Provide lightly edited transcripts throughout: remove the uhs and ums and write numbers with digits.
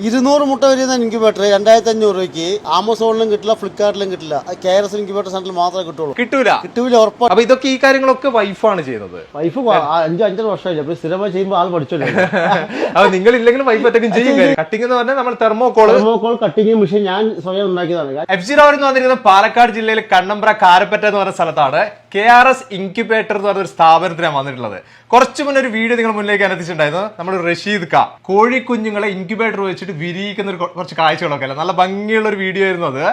200 മുട്ട വരുന്ന ഇൻക്യുബേറ്റർ 2500 രൂപയ്ക്ക് ആമസോണിലും കിട്ടില്ല, ഫ്ലിപ്കാർട്ടിലും കിട്ടില്ല. KRS ഇൻക്യുബേറ്റർ സെന്ററിൽ മാത്രമേ കിട്ടുള്ളൂ. കിട്ടൂല ഉറപ്പാണ്. അപ്പൊ ഇതൊക്കെ ഈ കാര്യങ്ങളൊക്കെ വൈഫാണ് ചെയ്യുന്നത്. വൈഫ് 5-5 വർഷമായില്ല, അപ്പൊ സ്ഥിരമായി ചെയ്യുമ്പോൾ ആൾ പഠിച്ചല്ലോ. അപ്പൊ നിങ്ങൾ ഇല്ലെങ്കിലും വൈഫ് ഒറ്റയ്ക്കും ചെയ്യും. കട്ടിംഗ് എന്ന് പറഞ്ഞാൽ നമ്മൾ തെർമോകോൾ കട്ടിംഗ് മെഷീൻ ഞാൻ സ്വയം ഉണ്ടാക്കിയതാണ്. FG Rower എന്ന് പറഞ്ഞിരുന്നത് പാലക്കാട് ജില്ലയിൽ കണ്ണമ്പ്ര കാരപ്പറ്റ എന്ന് പറഞ്ഞ സ്ഥലത്താണ് KRS ഇൻക്യുബേറ്റർ എന്ന് പറഞ്ഞ ഒരു സ്ഥാപനത്തിനാണ് വന്നിട്ടുള്ളത്. കുറച്ചു മുന്നേ ഒരു വീഡിയോ നിങ്ങൾ മുന്നിലേക്ക് എത്തിച്ചിട്ടുണ്ടായിരുന്നു. നമ്മൾ റഷീദ് ക കോഴിക്കുഞ്ഞുങ്ങളെ ഇൻക്യുബേറ്റർ വെച്ചിട്ട് വിരിയിക്കുന്ന കുറച്ച് കാഴ്ചകളൊക്കെ അല്ല, നല്ല ഭംഗിയുള്ള ഒരു വീഡിയോ ആയിരുന്നു അത്.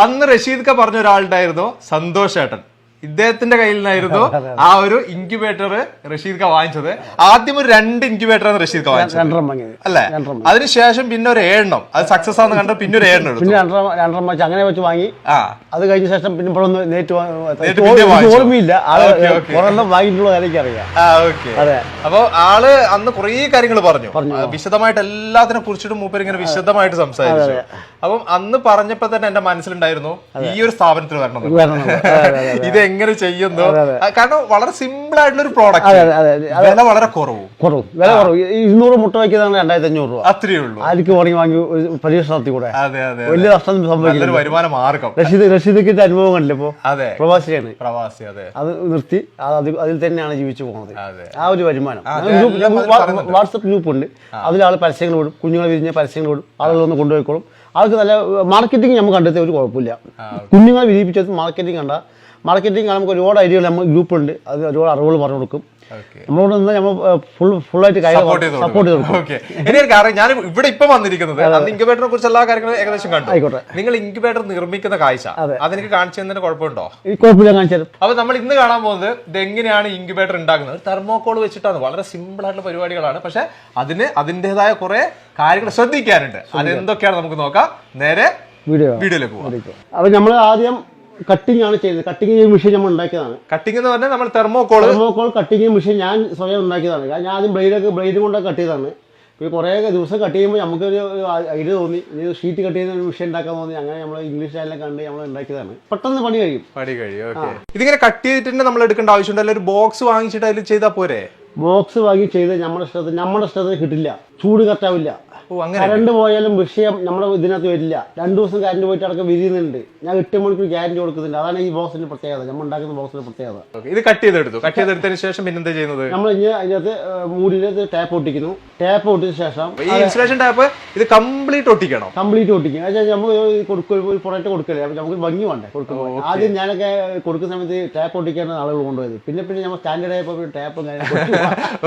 അന്ന് റഷീദ് ക പറഞ്ഞ ഒരാളുണ്ടായിരുന്നു, സന്തോഷ് ഏട്ടൻ. ഇദ്ദേഹത്തിന്റെ കയ്യിൽ നിന്നായിരുന്നു ആ ഒരു ഇൻക്യുബേറ്റർ റഷീദ് ക വാങ്ങിച്ചത്. ആദ്യം ഒരു 2 ഇൻക്യുബേറ്ററാണ് റഷീദ് ക വാങ്ങിച്ചത് അല്ലേ? അതിനുശേഷം പിന്നെ ഒരു 7 അത് സക്സസ് ആണെന്ന് കണ്ട പിന്നെ ഒരു 7 എടുത്തു. അങ്ങനെ വെച്ച് വാങ്ങി. അത് കഴിഞ്ഞ ശേഷം പിന്നെ ഓർമ്മയില്ല വാങ്ങിയിട്ടുള്ള കാര്യം അറിയാം. അപ്പൊ ആള് അന്ന് കുറേ കാര്യങ്ങൾ പറഞ്ഞു, വിശദമായിട്ട് എല്ലാത്തിനെ കുറിച്ചിട്ട് മൂപ്പര് ഇങ്ങനെ വിശദമായിട്ട് സംസാരിച്ചു. അപ്പം അന്ന് പറഞ്ഞപ്പോ തന്നെ എന്റെ മനസ്സിലുണ്ടായിരുന്നു ഈ ഒരു സ്ഥാപനത്തിൽ വരണം, ഇത് എങ്ങനെ ചെയ്യുന്നു. കാരണം വളരെ സിമ്പിൾ ആയിട്ടുള്ള ഒരു പ്രോഡക്റ്റ്, വില വളരെ കുറവ്. വില കുറവ്. 200 മുട്ട വയ്ക്കുന്നതാണ് 2500 രൂപ. അത്രേ ഉള്ളൂ. ആർക്ക് വാങ്ങി വാങ്ങി പരീക്ഷ നടത്തി കൂടെ. വലിയ നഷ്ടം സംഭവിക്കില്ല. വരുമാന മാർഗം. റഷീദിന്റെ അനുഭവം കണ്ടില്ല. ഇപ്പൊ പ്രവാസിയാണ്. അത് നിർത്തി അതിൽ തന്നെയാണ് ജീവിച്ചു പോകുന്നത്. ആ ഒരു വരുമാനം. വാട്സപ്പ് ഗ്രൂപ്പ് ഉണ്ട്, അതിൽ പരസ്യങ്ങൾ വിടും, കുഞ്ഞുങ്ങളെ വിരിഞ്ഞ പരസ്യങ്ങൾ വിടും, ആളുകളൊന്ന് കൊണ്ടുപോയിക്കോളും. ആൾക്ക് നല്ല മാർക്കറ്റിംഗ് നമുക്ക് കണ്ടെത്തിയ ഒരു കുഴപ്പമില്ല. കുഞ്ഞുങ്ങളെ വിരിയിപ്പിച്ചത് മാർക്കറ്റിംഗ് കണ്ട മാർക്കറ്റിംഗ് നമുക്ക് ഒരുപാട് ഐഡിയകൾ നമ്മൾ ഗ്രൂപ്പുണ്ട്, അത് ഒരുപാട് അറിവുകൾ പറഞ്ഞു കൊടുക്കും. നമ്മളോട് നിന്ന് നമ്മൾ ഫുള്ളായിട്ട് സപ്പോർട്ട് ചെയ്തു. ഞാൻ ഇവിടെ ഇപ്പൊ വന്നിരിക്കുന്നത് ഇൻക്യുബേറ്ററിനെ കുറിച്ച് എല്ലാ കാര്യങ്ങളും ഏകദേശം കണ്ടു. ആയിക്കോട്ടെ, നിങ്ങൾ ഇൻക്യുബേറ്റർ നിർമ്മിക്കുന്ന കാഴ്ച അതെനിക്ക് കാണിച്ചു തന്നതിന് കുഴപ്പമുണ്ടോ? കുഴപ്പമില്ല, കാണിച്ചു. അപ്പൊ നമ്മൾ ഇന്ന് കാണാൻ പോകുന്നത് ഇത് എങ്ങനെയാണ് ഇൻക്യുബേറ്റർ ഉണ്ടാക്കുന്നത്. തെർമോകോൾ വെച്ചിട്ടാണ്. വളരെ സിമ്പിൾ ആയിട്ടുള്ള പരിപാടികളാണ്, പക്ഷെ അതിന് അതിൻ്റെതായ കുറെ കാര്യങ്ങൾ ശ്രദ്ധിക്കാനുണ്ട്. അതെന്തൊക്കെയാണ് നമുക്ക് നോക്കാം. നേരെ വീഡിയോയിലേക്ക് പോകാം. അപ്പൊ നമ്മൾ ആദ്യം കട്ടിംഗ് ആണ് ചെയ്യുന്നത്. കട്ടിംഗ് മെഷീൻ നമ്മൾ ഉണ്ടാക്കിയതാണ്. കട്ടിംഗ് എന്ന് പറഞ്ഞാൽ നമ്മൾ തെർമോകോൾ കട്ടിംഗ് മെഷീൻ ഞാൻ സ്വയം ഉണ്ടാക്കിയതാണ്. ഞാൻ ആദ്യം ബ്ലേഡ് കൊണ്ടൊക്കെ കട്ട് ചെയ്തതാണ്. ഇപ്പോൾ കുറേ ദിവസം കട്ട് ചെയ്യുമ്പോൾ നമുക്കൊരു ഐഡിയ തോന്നി, ഷീറ്റ് കട്ട് ചെയ്യുന്ന ഒരു മെഷീൻ ഉണ്ടാക്കാൻ തോന്നി. അങ്ങനെ നമ്മൾ ഇംഗ്ലീഷ് ചാനലൊക്കെ കണ്ട് നമ്മൾ ഉണ്ടാക്കിയതാണ്. പെട്ടെന്ന് പണി കഴിയും. ഇതിങ്ങനെ കട്ട് ചെയ്തിട്ട് നമ്മൾ എടുക്കേണ്ട ആവശ്യമുണ്ടല്ലോ. ഒരു ബോക്സ് വാങ്ങിച്ചിട്ട് അതിൽ ചെയ്താൽ പോരെ? ബോക്സ് വാങ്ങി ചെയ്ത് നമ്മുടെ ഇഷ്ടത്തിന് കിട്ടില്ല, ചൂട് കറക്റ്റാവില്ല. കറണ്ട് പോയാലും വിഷയം നമ്മുടെ ഇതിനകത്ത് വരില്ല. 2 ദിവസം കറണ്ട് പോയിട്ട് അടക്കം വിരിയുന്നുണ്ട്. ഞാൻ 8 മണിക്കൂർ ഗ്യാരണ്ടി കൊടുക്കുന്നുണ്ട്. അതാണ് ഈ ബോക്സിന്റെ പ്രത്യേകത, നമ്മൾ ഉണ്ടാക്കുന്ന ബോക്സിന്റെ പ്രത്യേകത. ഇത് കട്ട് ചെയ്തെടുത്തതിന് ശേഷം പിന്നെ എന്താ ചെയ്യുന്നത്? നമ്മൾ അതിനകത്ത് മൂടിനകത്ത് ടാപ്പ് ഒട്ടിക്കുന്നു. ടാപ്പ് ഒട്ടിച്ച ശേഷം ഈ ഇൻസുലേഷൻ ടാപ്പ് ഇത് കംപ്ലീറ്റ് ഒട്ടിക്കണം. ഒട്ടിക്കും. അതായത് നമ്മൾ ഒരു പ്രൊഡക്റ്റ് കൊടുക്കല്ലേ, അപ്പൊ നമുക്ക് ഭംഗി വേണ്ടേ കൊടുക്കുമ്പോൾ. ആദ്യം ഞാനൊക്കെ കൊടുക്കുന്ന സമയത്ത് ടാപ്പ് ഒട്ടിക്കാണ് ആളുകൾ കൊണ്ടുപോയത്. പിന്നെ നമ്മൾ സ്റ്റാൻഡേർഡ് ആയപ്പോൾ ടാപ്പും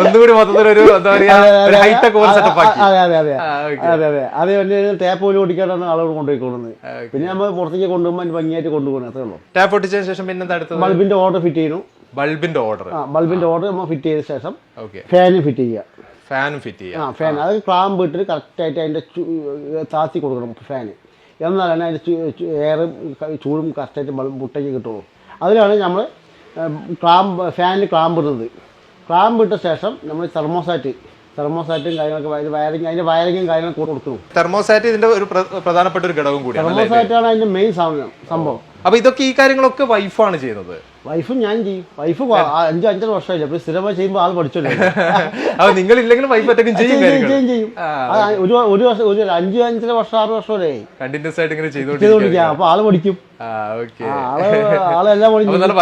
ഒന്നുകൂടി മൊത്തത്തിലൊരു അതെ ടാപ്പ് പോലും ഓടിക്കാനാണ് ആളുകൾ കൊണ്ടുപോയിക്കൊള്ളുന്നത്. പിന്നെ നമ്മൾ പുറത്തേക്ക് കൊണ്ടുപോകുമ്പോൾ ഭംഗിയായിട്ട് കൊണ്ടുപോകുന്നത് അത്രേ ഉള്ളൂ. ടാപ്പ് ഒട്ടിച്ചതിന് ശേഷം പിന്നെ ബൾബിന്റെ ഓർഡർ ഫിറ്റ് ചെയ്യുന്നു. ബൾബിന്റെ ഓർഡർ നമ്മൾ ഫിറ്റ് ചെയ്ത ശേഷം ഫാനും ഫിറ്റ് ചെയ്യുക. ഫാൻ അത് ക്ലാമ്പ് ഇട്ടിട്ട് കറക്റ്റായിട്ട് അതിന്റെ താത്തി കൊടുക്കണം ഫാന്. എന്നാലാണ് അതിന്റെ എയറും ചൂടും കറക്റ്റായിട്ട് മുട്ടയ്ക്ക് കിട്ടുള്ളൂ. അതിലാണ് നമ്മൾ ഫാനിൽ ക്ലാമ്പ് ഇടുന്നത്. ക്ലാമ്പ് ഇട്ട ശേഷം നമ്മൾ തെർമോസാറ്റും കാര്യങ്ങളൊക്കെ അതിന്റെ വയറിങ്ങും കാര്യങ്ങളൊക്കെ കൊടുക്കുന്നു. തെർമോസാറ്റ് ഇതിന്റെ ഒരു പ്രധാനപ്പെട്ട ഒരു ഘടകം കൂടിയാണ്. തെർമോസാറ്റാണ് അതിന്റെ മെയിൻ സംഭവം. അപ്പൊ ഇതൊക്കെ ഈ കാര്യങ്ങളൊക്കെ വൈഫാണ് ചെയ്യുന്നത്. വൈഫും ഞാൻ ചെയ്യും. വൈഫ് 5-5 വർഷമായില്ല, അപ്പൊ സ്ഥിരമായി ചെയ്യുമ്പോൾ ആൾ പഠിച്ചല്ലോ. അപ്പൊ നിങ്ങൾ ഇല്ലെങ്കിലും വൈഫ് ഒറ്റയ്ക്കും ചെയ്യും. ഒരു വർഷം 5-5 വർഷം 6 വർഷം വരെ കണ്ടിന്യൂസ് ആയിട്ട് ഇങ്ങനെ ചെയ്തോണ്ടിരിക്കുക. അപ്പൊ ആള് പഠിക്കും. ആളെല്ലാം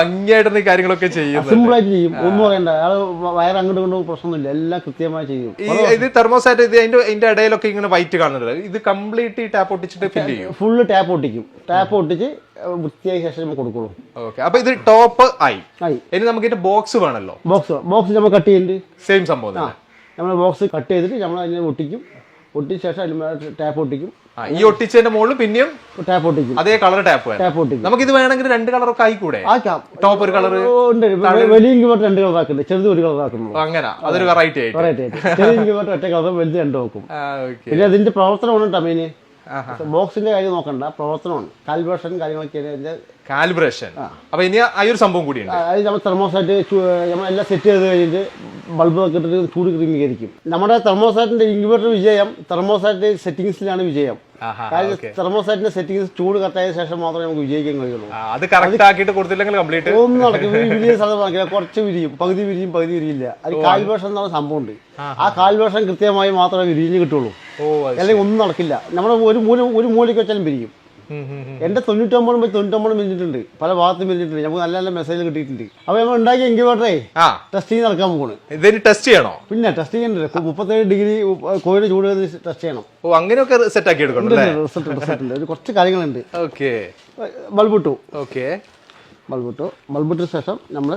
ഭംഗിയായിട്ട് കാര്യങ്ങളൊക്കെ ചെയ്യും, സിമ്പിൾ ആയിട്ട് ചെയ്യും. ഒന്നും പറയണ്ട. ആള് വയർ അങ്ങോട്ട് കൊണ്ടും പ്രശ്നമൊന്നുമില്ല, എല്ലാം കൃത്യമായി ചെയ്യും. ഇത് തെർമോസാറ്റ് ഇതിന്റെ ഇടയിലൊക്കെ ഇങ്ങനെ വൈറ്റ് കാണുന്നുണ്ട്. ഇത് കംപ്ലീറ്റ് ടാപ്പ് ഒട്ടിച്ചിട്ട് ഫില്ല് ചെയ്യും. ഫുള്ള് ടാപ്പ് ഒട്ടിക്കും. ടാപ്പ് ഒട്ടിച്ച് വൃത്തിയായ ശേഷം നമ്മൾ കൊടുക്കുള്ളൂ. അപ്പൊ ഇത് ടോപ്പ് ആയി. ഇനി നമുക്ക് ഇതിന്റെ ബോക്സ് വേണമല്ലോ. ബോക്സ് നമ്മൾ കട്ട് ചെയ്യുന്നുണ്ട്. സെയിം സംഭവം. നമ്മൾ ബോക്സ് കട്ട് ചെയ്തിട്ട് നമ്മൾ അതിനെ ഒട്ടിക്കും. ഒട്ടിച്ച ശേഷം അതിന് ടാപ്പ് ഒട്ടിക്കും. ഈ ഒട്ടിച്ചതിന്റെ മുകളിൽ പിന്നെയും ടാപ്പ് ഒട്ടിക്കും. അതേ കളർ ടാപ്പ് ഒട്ടിക്കും. നമുക്ക് ഇത് വേണമെങ്കിൽ 2 കളറൊക്കെ ആയിക്കൂടെ? ടോപ്പ് ഒരു കളർ ഉണ്ട്. വലിയ ഇൻക്യുബേറ്റർ 2 കളർ ആക്കുന്നുണ്ട്, ചെറുത് 1 കളർ ആക്കുന്നു. അങ്ങനെ അതൊരു വെറൈറ്റി ആയിട്ട് ചെറിയ ഇൻക്യുബേറ്റർ 1 കളർ, വലുത് 2 നോക്കും. പിന്നെ അതിന്റെ പ്രവർത്തനമാണ് ടമീന്. ബോക്സിന്റെ കാര്യം നോക്കണ്ട, പ്രവർത്തനമാണ്. കാലിബ്രേഷൻ കാര്യങ്ങളൊക്കെ. കാലിബ്രേഷൻ. അപ്പൊ ഇനി ആ ഒരു സംഭവം കൂടിയുണ്ട്. അത് നമ്മൾ തെർമോസാറ്റ് നമ്മളെല്ലാം സെറ്റ് ചെയ്ത് കഴിഞ്ഞിട്ട് ബൾബ് ഇട്ടിട്ട് ചൂട് ക്രമീകരിക്കും. നമ്മുടെ തെർമോസാറ്റിന്റെ ഇൻക്യുബേറ്റർ വിജയം തെർമോസാറ്റ് സെറ്റിംഗ്സിലാണ് വിജയം. കാര്യം തെർമോസൈറ്റിന്റെ സെറ്റിംഗ് ചൂട് കറക്റ്റായ ശേഷം മാത്രമേ നമുക്ക് വിജയിക്കാൻ കഴിയുള്ളൂ. അത് കറക്റ്റ് ആക്കിയിട്ട് കൊടുത്തില്ലെങ്കിൽ കംപ്ലീറ്റ് ഒന്നും നടക്കും. വിരിയ സ്ഥലത്ത് കുറച്ച് വിരിയും, പകുതി വിരിയില്ല. അത് കാൽവേഷം എന്നുള്ള സംഭവം ഉണ്ട്. ആ കാൽവേഷം കൃത്യമായി മാത്രമേ വിരിഞ്ഞ് കിട്ടുള്ളൂ, അല്ലെങ്കിൽ ഒന്നും നടക്കില്ല. നമ്മുടെ ഒരു മൂലയ്ക്ക് വെച്ചാലും വിരിയും. എന്റെ 99 മിനിറ്റിട്ടുണ്ട്, പല ഭാഗത്തും മിനിറ്റിട്ടുണ്ട്. നമുക്ക് നല്ല നല്ല മെസ്സേജ് കിട്ടിയിട്ടുണ്ട്. അപ്പൊ നമ്മൾ ഉണ്ടാക്കിയ ഇൻക്യുബേറ്ററേ ടെസ്റ്റിംഗ് നടക്കാൻ പോകണം. ഇതിന് ടെസ്റ്റ് ചെയ്യണോ? പിന്നെ ടെസ്റ്റ് ചെയ്യണ്ടേ, 37 ഡിഗ്രി കോഴിയുടെ ചൂട് ടെസ്റ്റ് ചെയ്യണം. ഓ, അങ്ങനെയൊക്കെ സെറ്റ് ആക്കി എടുക്കണം. റിസൾട്ട് ഒരു കുറച്ച് കാര്യങ്ങളുണ്ട്. ഓക്കെ, ബൾബിട്ടു. ഓക്കെ, ബൾബിട്ട ശേഷം നമ്മൾ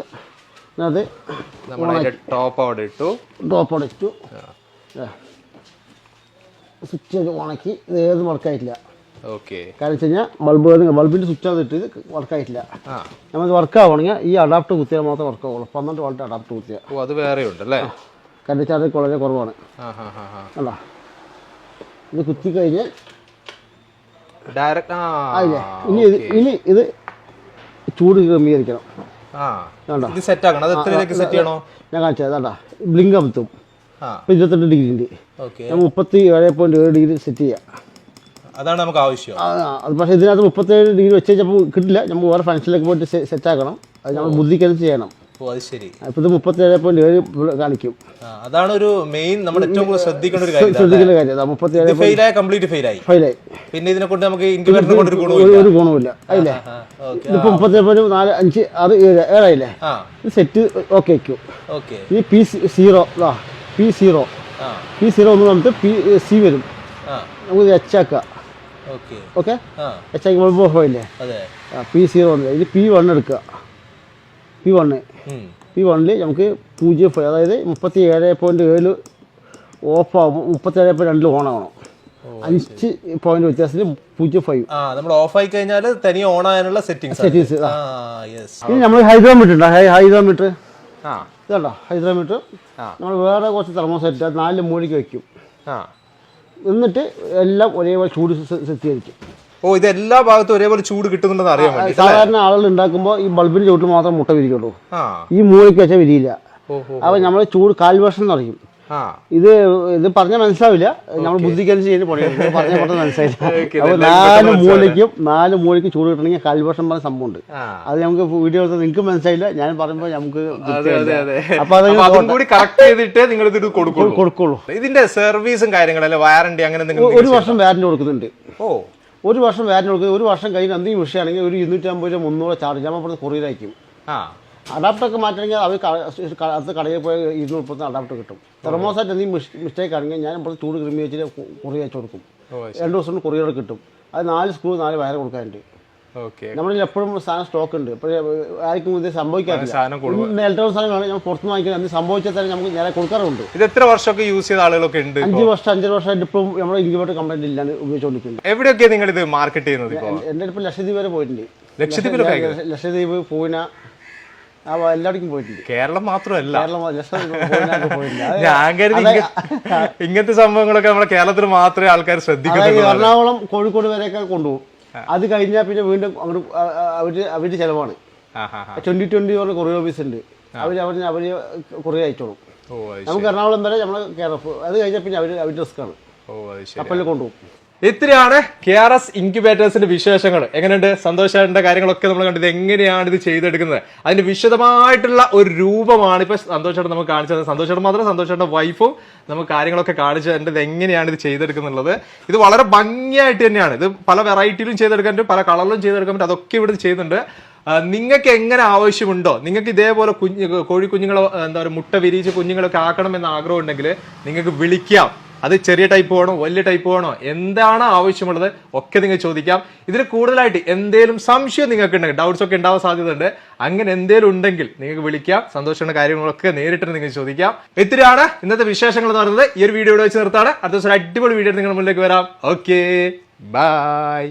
അത് ടോപ്പ് അവിടെ ഇട്ടു. സ്വിച്ച് ഉണക്കി. ഇത് ഏത് വർക്കായിട്ടില്ല. ഓക്കെ, കാരണം വെച്ച് കഴിഞ്ഞാൽ ബൾബിന്റെ സ്വിച്ച് അത് ഇട്ട് വർക്കായിട്ടില്ല. നമുക്ക് വർക്ക് ആവണമെങ്കിൽ ഈ അഡാപ്റ്റർ കുത്തിയാൽ മാത്രമേ വർക്ക് ആവുള്ളൂ. 12 വോൾട്ട് അഡാപ്റ്റർ കുത്തിയാൽ. ഓ, അത് വേറെ ഉണ്ടല്ലേ. കറണ്ട് ചാർജ് വളരെ കുറവാണ്. അല്ല, ഇത് കുത്തി കഴിഞ്ഞാൽ ഇനി ഇത് ചൂട് ക്രമീകരിക്കണം. ഞാൻ കാണിച്ചത് ബ്ലിങ്ക് അമത്തും. 28 ഡിഗ്രി ഉണ്ട്. 37.7 ഡിഗ്രി സെറ്റ് ചെയ്യാം. അതാണ് നമുക്ക് ആവശ്യം. അത് പക്ഷേ ഇതിനകത്ത് 37 ഡിഗ്രി വെച്ച് കഴിഞ്ഞപ്പോൾ കിട്ടില്ല. നമുക്ക് വേറെ ഫംഗ്ഷനിലേക്ക് പോയിട്ട് സെറ്റ് ആക്കണം. അത് നമ്മൾ ബുദ്ധിക്കനുസരിച്ച് ചെയ്യണം. ശരി, ഇപ്പൊ ഇത് 37.7 കാണിക്കും. അതാണ് ഒരു മെയിൻ നമ്മൾ ഏറ്റവും കൂടുതൽ ശ്രദ്ധിക്കേണ്ട ഒരു കാര്യം. 37 ഫെയിലായി. പിന്നെ ഇതിനെ കൊണ്ട് നമുക്ക് ഒരു ഗുണമില്ല. അതില്ലേ, ഇതിപ്പോ 37.4, 5, 6, 7 ആയില്ലേ. ഇത് സെറ്റ് ഓക്കെ വയ്ക്കും. ഈ P0 ഒന്ന് വന്നിട്ട് PC വരും. നമുക്ക് എച്ചാക്കാം. ഓക്കെ, എച്ചാക്കി ബൾബ് ഓഫ് ആയില്ലേ. P0 വന്നില്ല. ഇത് P1 എടുക്കുക. P1 നമുക്ക് 0.5, അതായത് 37.7 ഓഫ് ആകുമ്പോൾ 37.2 ഓൺ ആവണം. 5 പോയിന്റ് വ്യത്യാസത്തിൽ 0.5 നമ്മൾ ഓഫ് ആയി കഴിഞ്ഞാൽ തനിയെ ഓൺ ആകാനുള്ള സെറ്റിംഗ്സ്. ഇനി നമ്മൾ ഹൈഡ്രോമീറ്റർ ഉണ്ട്. ഹൈഡ്രോമീറ്റർ ഇതല്ലോ. ഹൈഡ്രോമീറ്റർ നമ്മൾ വേറെ കുറച്ച് തെർമോസെറ്റ് 4 മൂലയ്ക്ക് വയ്ക്കും. എന്നിട്ട് എല്ലാം ഒരേപോലെ ചൂട് സെറ്റ് ചെയ്തിരിക്കും. ഓ, ഇത് എല്ലാ ഭാഗത്തും ഒരേപോലെ ചൂട് കിട്ടുന്നുണ്ടെന്ന് അറിയാൻ വേണ്ടി. സാധാരണ ആളുകൾ ഉണ്ടാക്കുമ്പോൾ ഈ ബൾബിന്റെ ചുവട്ടിൽ മാത്രം മുട്ട വിരിക്കുള്ളൂ. ഈ മൂലയ്ക്ക് വെച്ചാൽ വിരിയില്ല. അപ്പൊ നമ്മൾ ചൂട് കാൽവേഷം എന്ന് പറയും. ഇത് പറഞ്ഞാൽ മനസ്സിലാവില്ല. നമ്മൾ ബുദ്ധിക്കനുസരിച്ച് പറഞ്ഞാൽ പെട്ടെന്ന് മനസ്സിലായില്ല. അപ്പൊ 4 മൂലയ്ക്ക് ചൂട് കിട്ടണമെങ്കിൽ കാൽവേഷം പറഞ്ഞ സംഭവം ഉണ്ട്. അത് നമുക്ക് വീഡിയോ എടുത്ത് നിങ്ങൾക്ക് മനസ്സിലായില്ല. ഞാൻ പറയുമ്പോൾ നമുക്ക് അപ്പൊ കൊടുക്കുള്ളൂ. ഇതിന്റെ സർവീസും കാര്യങ്ങളല്ലേ, വാറണ്ടി അങ്ങനെ 1 വർഷം വാറണ്ടി കൊടുക്കുന്നുണ്ട്. 1 വർഷം വാറണ്ടി കൊടുക്കുന്നത്. 1 വർഷം കഴിഞ്ഞ് എന്തെങ്കിലും വിഷയമാണെങ്കിൽ ഒരു 250 രൂപ 300 ചാർജ് നമ്മൾ ഇവിടുന്ന് കൊറിയർ അയക്കും. അഡാപ്റ്ററൊക്കെ മാറ്റണമെങ്കിൽ അത് കടയിൽ പോയി 230 അഡാപ്റ്റർ കിട്ടും. തെർമോസൈറ്റ് എന്തെങ്കിലും മിസ്റ്റേക്ക് ആണെങ്കിൽ ഞാൻ ഇപ്പോൾ ചൂട് ക്രമീകരിച്ച് കൊറിയർ അയച്ചു കൊടുക്കും. 2 ദിവസം കൊണ്ട് കൊറിയർ കിട്ടും. അത് 4 സ്ക്രൂ 4 വയർ കൊടുക്കാനുണ്ട്. നമ്മളിൽ എപ്പോഴും സാധനം സ്റ്റോക്ക് ഉണ്ട്. ഇപ്പോൾ ആർക്കും ഇത് സംഭവിക്കാറില്ല. ഇലക്ട്രോണിക് സാധനങ്ങളാണ് നമ്മൾ പുറത്തുനിന്ന് വാങ്ങിക്കുന്നത്. എന്ത് സംഭവിച്ചാൽ തന്നെ നമുക്ക് നേരെ കൊടുക്കാറുണ്ട്. ഇത് എത്ര വർഷമൊക്കെ യൂസ് ചെയ്ത ആളുകളൊക്കെ ഉണ്ട്? 5 വർഷമായിട്ട് ഇപ്പം നമ്മുടെ ഇൻക്യുബേറ്റർ കംപ്ലൈന്റ് ഇല്ലാണ്ട് ഉപയോഗിച്ചുകൊണ്ടിരിക്കുന്നത്. എവിടെയൊക്കെ നിങ്ങൾ ഇത് മാർക്കറ്റ് ചെയ്യുന്നത്? എൻ്റെ ഇപ്പോൾ ലക്ഷദ്വീപ് വരെ പോയിട്ടുണ്ട്. ലക്ഷദ്വീപ്, പൂന, എല്ലായിടക്കും പോയിട്ടുണ്ട്. കേരളം മാത്രമല്ല, ഞാൻ കരുതി ഇങ്ങനത്തെ സംഭവങ്ങളൊക്കെ നമ്മുടെ കേരളത്തിൽ മാത്രമേ ആൾക്കാർ ശ്രദ്ധിക്കുന്നുള്ളൂ. എറണാകുളം, കോഴിക്കോട് വരെയൊക്കെ കൊണ്ടുപോകും. അത് കഴിഞ്ഞാൽ പിന്നെ വീണ്ടും അങ്ങോട്ട് അവരുടെ ചിലവാണ്. 2020 പറഞ്ഞ കൊറിയർ ഓഫീസ് ഉണ്ട്. അവര് കൊറിയർ അയച്ചോളും. നമുക്ക് എറണാകുളം വരെ നമ്മൾ കേരളം. അത് കഴിഞ്ഞാൽ പിന്നെ അവരുടെ റിസ്ക് ആണ്. കപ്പലിൽ കൊണ്ടുപോകും. ഇത്രയാണ് KRS ഇൻക്യുബേറ്റേഴ്സിന്റെ വിശേഷങ്ങൾ. എങ്ങനെയുണ്ട്? സന്തോഷേട്ടന്റെ കാര്യങ്ങളൊക്കെ നമ്മൾ കണ്ടത്. എങ്ങനെയാണ് ഇത് ചെയ്തെടുക്കുന്നത്, അതിന്റെ വിശദമായിട്ടുള്ള ഒരു രൂപമാണ് ഇപ്പൊ സന്തോഷേട്ടൻ നമുക്ക് കാണിച്ചത്. സന്തോഷേട്ടൻ മാത്രം, സന്തോഷേട്ടന്റെ വൈഫും നമുക്ക് കാര്യങ്ങളൊക്കെ കാണിച്ചു തരേണ്ടത് എങ്ങനെയാണ് ഇത് ചെയ്തെടുക്കുന്നുള്ളത്. ഇത് വളരെ ഭംഗിയായിട്ട് തന്നെയാണ്. ഇത് പല വെറൈറ്റിയിലും ചെയ്തെടുക്കാൻ പറ്റും, പല കളറിലും ചെയ്തെടുക്കാൻ പറ്റും. അതൊക്കെ ഇവിടെ ചെയ്യുന്നുണ്ട്. നിങ്ങൾക്ക് എങ്ങനെ ആവശ്യമുണ്ടോ, നിങ്ങൾക്ക് ഇതേപോലെ കോഴിക്കുഞ്ഞുങ്ങളോ എന്താ പറയുക മുട്ട വിരിയിച്ച് കുഞ്ഞുങ്ങളൊക്കെ ആക്കണമെന്ന് ആഗ്രഹം ഉണ്ടെങ്കിൽ നിങ്ങൾക്ക് വിളിക്കാം. അത് ചെറിയ ടൈപ്പ് വേണോ, വലിയ ടൈപ്പ് വേണോ, എന്താണ് ആവശ്യമുള്ളത് ഒക്കെ നിങ്ങൾ ചോദിക്കാം. ഇതിൽ കൂടുതലായിട്ട് എന്തേലും സംശയം നിങ്ങൾക്ക് ഉണ്ടെങ്കിൽ, ഡൗട്ട്സ് ഒക്കെ ഉണ്ടാവാൻ സാധ്യതയുണ്ട്. അങ്ങനെ എന്തേലും ഉണ്ടെങ്കിൽ നിങ്ങൾക്ക് വിളിക്കാം. സന്തോഷമുള്ള കാര്യങ്ങളൊക്കെ നേരിട്ട് നിങ്ങൾക്ക് ചോദിക്കാം. ഇത്രയാണ് ഇന്നത്തെ വിശേഷങ്ങൾ എന്ന് പറയുന്നത്. ഈ ഒരു വീഡിയോ ഇവിടെ വെച്ച് നിർത്താണ്. അടുത്ത ദിവസം അടിപൊളി വീഡിയോ നിങ്ങളുടെ മുന്നിലേക്ക് വരാം. Okay, by.